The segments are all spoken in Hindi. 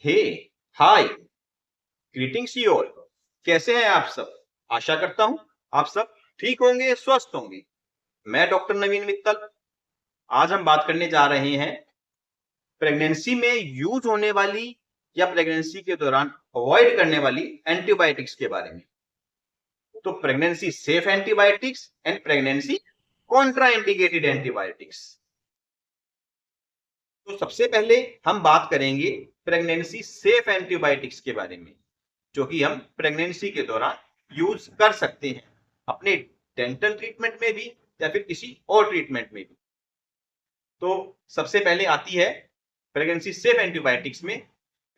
Hey, hi, greetings you all. कैसे हैं आप सब? आशा करता हूं आप सब ठीक होंगे, स्वस्थ होंगे। मैं डॉक्टर नवीन मित्तल। आज हम बात करने जा रहे हैं प्रेगनेंसी में यूज होने वाली या प्रेगनेंसी के दौरान अवॉइड करने वाली एंटीबायोटिक्स के बारे में। तो pregnancy safe antibiotics and pregnancy Contra indicated antibiotics. तो सबसे पहले हम बात करेंगे प्रेगनेंसी सेफ एंटीबायोटिक्स के बारे में, जो कि हम प्रेगनेंसी के दौरान यूज कर सकते हैं अपने डेंटल ट्रीटमेंट में भी या फिर किसी और ट्रीटमेंट में भी। तो सबसे पहले आती है प्रेगनेंसी सेफ एंटीबायोटिक्स में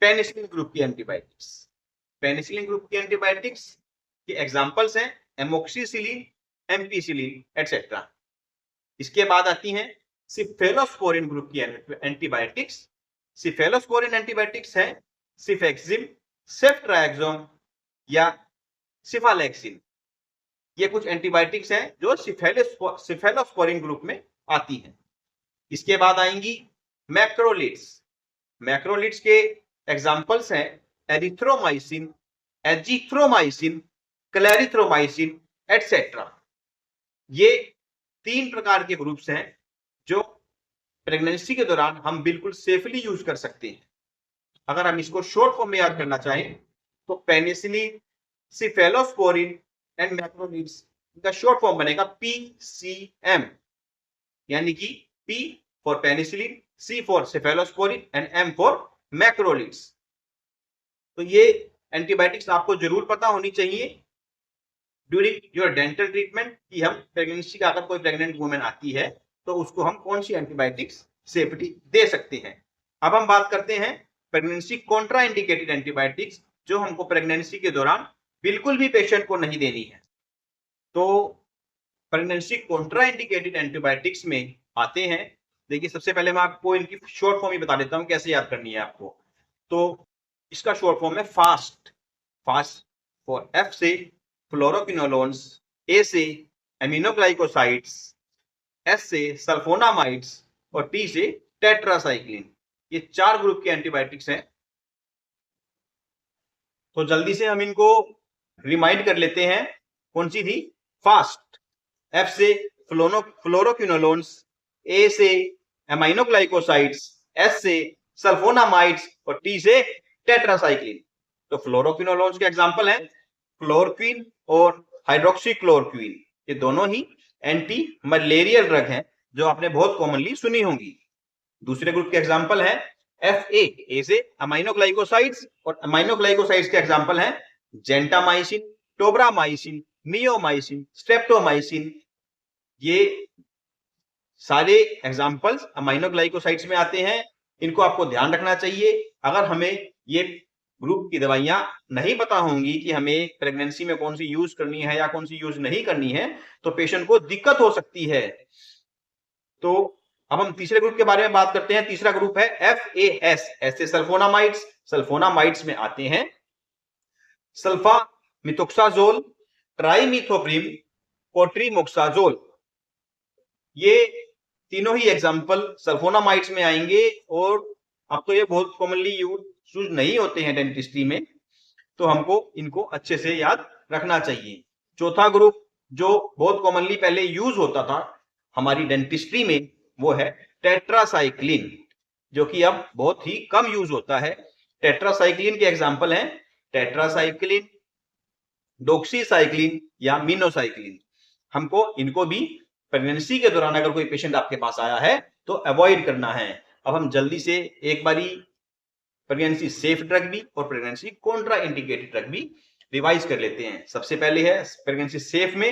पेनिसिलिन ग्रुप की एंटीबायोटिक्स। पेनिसिलिन ग्रुप की एंटीबायोटिक्स के एग्जांपल्स हैं एमोक्सिसिलिन, एम्पिसिलिन एटसेट्रा। इसके बाद आती हैं सिफेलोस्पोरिन ग्रुप की एंटीबायोटिक्स। सिफेलोस्पोरिन एंटीबायोटिक्स है सिफेक्सिम, सेफ्ट्राएक्सोम या सिफालेक्सिन। ये कुछ एंटीबायोटिक्स हैं जो सिफेलोस्पोरिन ग्रुप में आती हैं। इसके बाद आएंगी मैक्रोलिड्स। मैक्रोलिड्स के एग्जांपल्स हैं एरिथ्रोमाइसिन, एजिथ्रोमाइसिन, क्लैरिथ्रोमाइसिन एटसेट्रा। ये 3 प्रकार के ग्रुप्स हैं जो प्रेगनेंसी के दौरान हम बिल्कुल सेफली यूज कर सकते हैं। अगर हम इसको शॉर्ट फॉर्म में याद करना चाहें तो पेनिसिलिन, सिफेलोस्पोरिन एंड मैक्रोलिड्स, इनका शॉर्ट फॉर्म बनेगा PCM, यानी कि P for penicillin, C for cephalosporin and M for macrolides. तो ये एंटीबायोटिक्स आपको जरूर पता होनी चाहिए ड्यूरिंग योर डेंटल ट्रीटमेंट कि हम प्रेगनेंसी का अगर कोई प्रेग्नेंट वुमेन आती है तो उसको हम कौन सी एंटीबायोटिक्स सेफली दे सकते हैं। अब हम बात करते हैं प्रेगनेंसी कॉन्ट्रा इंडिकेटेड एंटीबायोटिक्स, जो हमको प्रेगनेंसी के दौरान बिल्कुल भी पेशेंट को नहीं देनी है। तो प्रेगनेंसी कॉन्ट्रा इंडिकेटेड एंटीबायोटिक्स में आते हैं, देखिए सबसे पहले मैं आपको इनकी शॉर्ट फॉर्म ही बता देता हूं कैसे याद करनी है आपको। तो इसका शॉर्ट फॉर्म है फास्ट। फास्ट फॉर F से फ्लोरोक्विनोलोन्स, A से एमिनोग्लाइकोसाइड्स, S से सल्फोनामाइड्स और T से टेट्रासाइक्लिन। ये 4 ग्रुप के एंटीबायोटिक्स हैं। तो जल्दी से हम इनको रिमाइंड कर लेते हैं। कौन सी थी? फास्ट, F से फ्लोरोक्विनोलोन्स, A से एमाइनोग्लाइकोसाइड्स, S से सल्फोनामाइड्स और T से टेट्रासाइक्लिन। तो फ्लोरोक्विनोलोन्स के एग्जांपल हैं क्लोरोक्विन और हाइड्रोक्सीक्लोरोक्विन। ये दोनों ही एंटी मलेरियल ड्रग हैं जो आपने बहुत कॉमनली सुनी होंगी। दूसरे ग्रुप के एग्जांपल हैं FA, A से अमाइनोग्लाइकोसाइड्स और अमाइनोग्लाइकोसाइड्स के एग्जांपल हैं जेंटामाइसिन, टोब्रामाइसिन, नियोमाइसिन, स्ट्रेप्टोमाइसिन। ये सारे एग्जांपल्स अमाइनोग्लाइकोसाइड्स में आते हैं। इनको आपको ध्यान रखना चाहिए। अगर हमें ये ग्रुप की दवाइयां नहीं पता होंगी कि हमें प्रेगनेंसी में कौन सी यूज करनी है या कौन सी यूज नहीं करनी है तो पेशेंट को दिक्कत हो सकती है। तो अब हम तीसरे ग्रुप के बारे में बात करते हैं। तीसरा ग्रुप है FAS, ऐसे सल्फोनामाइड्स। सल्फोनामाइड्स में आते हैं सल्फा मिथोक्साजोल, ट्राइमिथोप्रिम, कोट्रीमोक्साजोल। ये तीनों ही एग्जांपल सल्फोनामाइड्स में आएंगे और आपको ये बहुत कॉमनली यूज नहीं होते हैं डेंटिस्ट्री में, तो हमको इनको अच्छे से याद रखना चाहिए। चौथा ग्रुप जो बहुत कॉमनली पहले यूज होता था हमारी डेंटिस्ट्री में वो है टेट्रासाइक्लिन, जो कि अब बहुत ही कम यूज होता है। टेट्रासाइक्लिन के एग्जांपल हैं टेट्रासाइक्लिन, डॉक्सीसाइक्लिन या मिनोसाइक्लिन। हमको इनको भी प्रेगनेंसी के दौरान अगर कोई पेशेंट आपके पास आया है तो अवॉइड करना है। अब हम जल्दी से एक बारी प्रेगनेंसी सेफ ड्रग भी और प्रेगनेंसी कॉन्ट्रा इंडिकेटेड ड्रग भी रिवाइज कर लेते हैं। सबसे पहले है प्रेगनेंसी सेफ में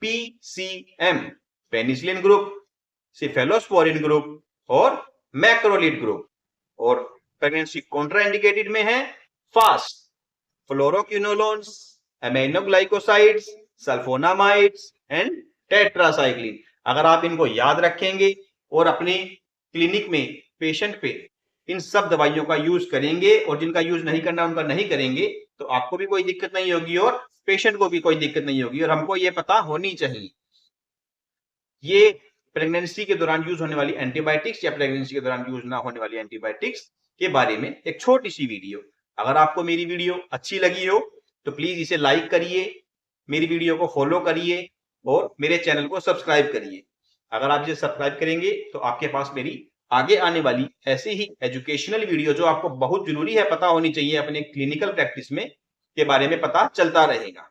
PCM, penicillin group, cephalosporin group और मैक्रोलिड ग्रुप। और प्रेगनेंसी कॉन्ट्रा इंडिकेटेड में है fast, fluoroquinolones, aminoglycosides, sulphonamides and tetracycline. अगर आप इनको याद रखेंगे और अपने क्लिनिक में पेशेंट पे इन सब दवाइयों का यूज करेंगे और जिनका यूज नहीं करना उनका नहीं करेंगे तो आपको भी कोई दिक्कत नहीं होगी और पेशेंट को भी कोई दिक्कत नहीं होगी। और हमको ये पता होनी चाहिए ये प्रेगनेंसी के दौरान यूज होने वाली एंटीबायोटिक्स या प्रेगनेंसी के दौरान यूज ना होने वाली एंटीबायोटिक्स के बारे में एक छोटी सी वीडियो। अगर आपको मेरी वीडियो अच्छी लगी हो तो प्लीज इसे लाइक करिए, मेरी वीडियो को फॉलो करिए और मेरे चैनल को सब्सक्राइब करिए। अगर आप इसे सब्सक्राइब करेंगे तो आपके पास मेरी आगे आने वाली ऐसी ही एजुकेशनल वीडियो जो आपको बहुत जरूरी है पता होनी चाहिए अपने क्लिनिकल प्रैक्टिस में, के बारे में पता चलता रहेगा।